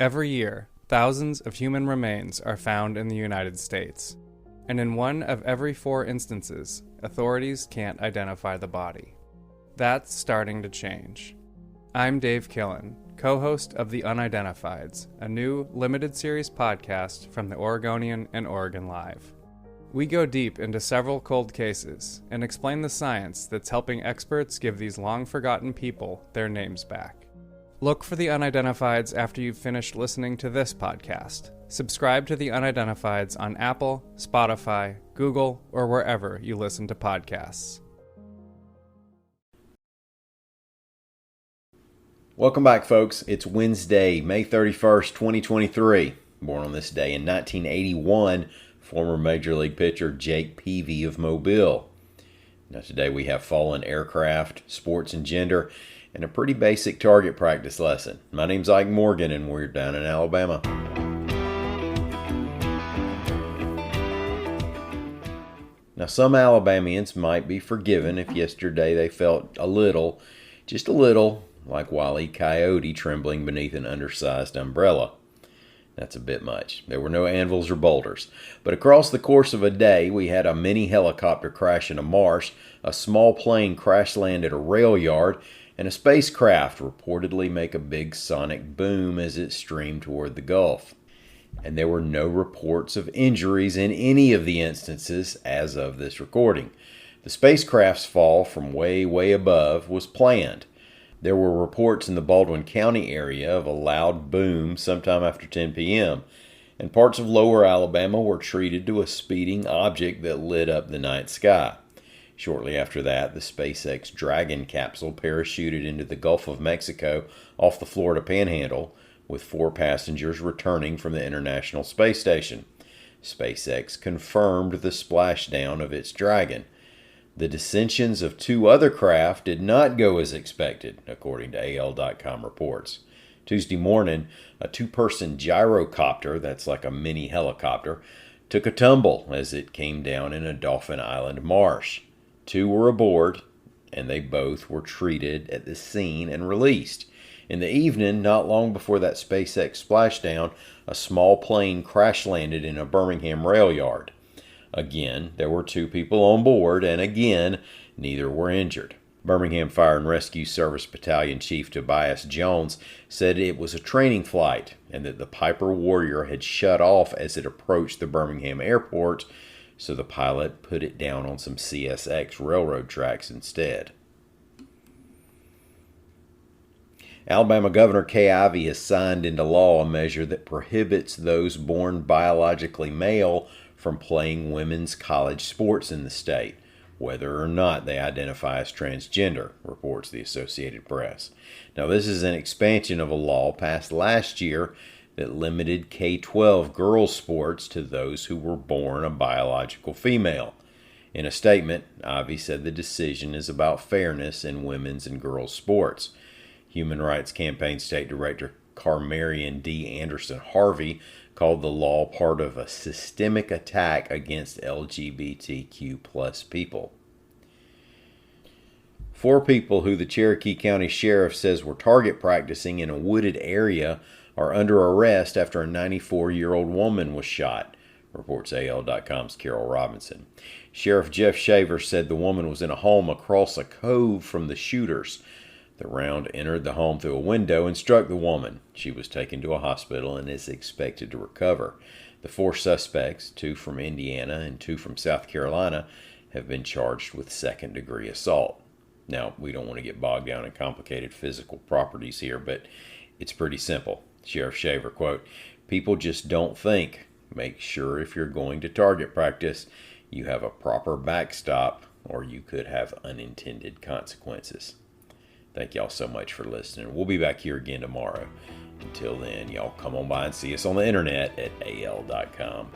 Every year, thousands of human remains are found in the United States, and in one of every 4 instances, authorities can't identify the body. That's starting to change. I'm Dave Killen, co-host of The Unidentifieds, a new limited series podcast from the Oregonian and Oregon Live. We go deep into several cold cases and explain the science that's helping experts give these long-forgotten people their names back. Look for The Unidentifieds after you've finished listening to this podcast. Subscribe to The Unidentifieds on Apple, Spotify, Google, or wherever you listen to podcasts. Welcome back, folks. It's Wednesday, May 31st, 2023. Born on this day in 1981, former Major League pitcher Jake Peavy of Mobile. Now today we have fallen aircraft, sports and gender, and a pretty basic target practice lesson. My name's Ike Morgan, and we're down in Alabama. Now, some Alabamians might be forgiven if yesterday they felt just a little, like Wile E. Coyote trembling beneath an undersized umbrella. That's a bit much. There were no anvils or boulders. But across the course of a day, we had a mini helicopter crash in a marsh, a small plane crash land at a rail yard, and a spacecraft reportedly make a big sonic boom as it streamed toward the Gulf. And there were no reports of injuries in any of the instances as of this recording. The spacecraft's fall from way, way above was planned. There were reports in the Baldwin County area of a loud boom sometime after 10 p.m., and parts of lower Alabama were treated to a speeding object that lit up the night sky. Shortly after that, the SpaceX Dragon capsule parachuted into the Gulf of Mexico off the Florida Panhandle, with 4 passengers returning from the International Space Station. SpaceX confirmed the splashdown of its Dragon. The dissensions of 2 other craft did not go as expected, according to AL.com reports. Tuesday morning, a 2-person gyrocopter, that's like a mini helicopter, took a tumble as it came down in a Dauphin Island marsh. 2 were aboard, and they both were treated at the scene and released. In the evening, not long before that SpaceX splashdown, a small plane crash-landed in a Birmingham rail yard. Again, there were 2 people on board, and again, neither were injured. Birmingham Fire and Rescue Service Battalion Chief Tobias Jones said it was a training flight and that the Piper Warrior had shut off as it approached the Birmingham airport, so the pilot put it down on some CSX railroad tracks instead. Alabama Governor Kay Ivey has signed into law a measure that prohibits those born biologically male from playing women's college sports in the state, whether or not they identify as transgender, reports the Associated Press. Now, this is an expansion of a law passed last year that limited K-12 girls' sports to those who were born a biological female. In a statement, Ivey said the decision is about fairness in women's and girls' sports. Human Rights Campaign State Director Carmarian D. Anderson Harvey called the law part of a systemic attack against LGBTQ+ people. 4 people who the Cherokee County Sheriff says were target practicing in a wooded area are under arrest after a 94-year-old woman was shot, reports AL.com's Carol Robinson. Sheriff Jeff Shaver said the woman was in a home across a cove from the shooters. The round entered the home through a window and struck the woman. She was taken to a hospital and is expected to recover. The 4 suspects, 2 from Indiana and 2 from South Carolina, have been charged with second-degree assault. Now, we don't want to get bogged down in complicated physical properties here, but it's pretty simple. Sheriff Shaver, quote, "People just don't think. Make sure if you're going to target practice, you have a proper backstop, or you could have unintended consequences." Thank y'all so much for listening. We'll be back here again tomorrow. Until then, y'all come on by and see us on the internet at al.com.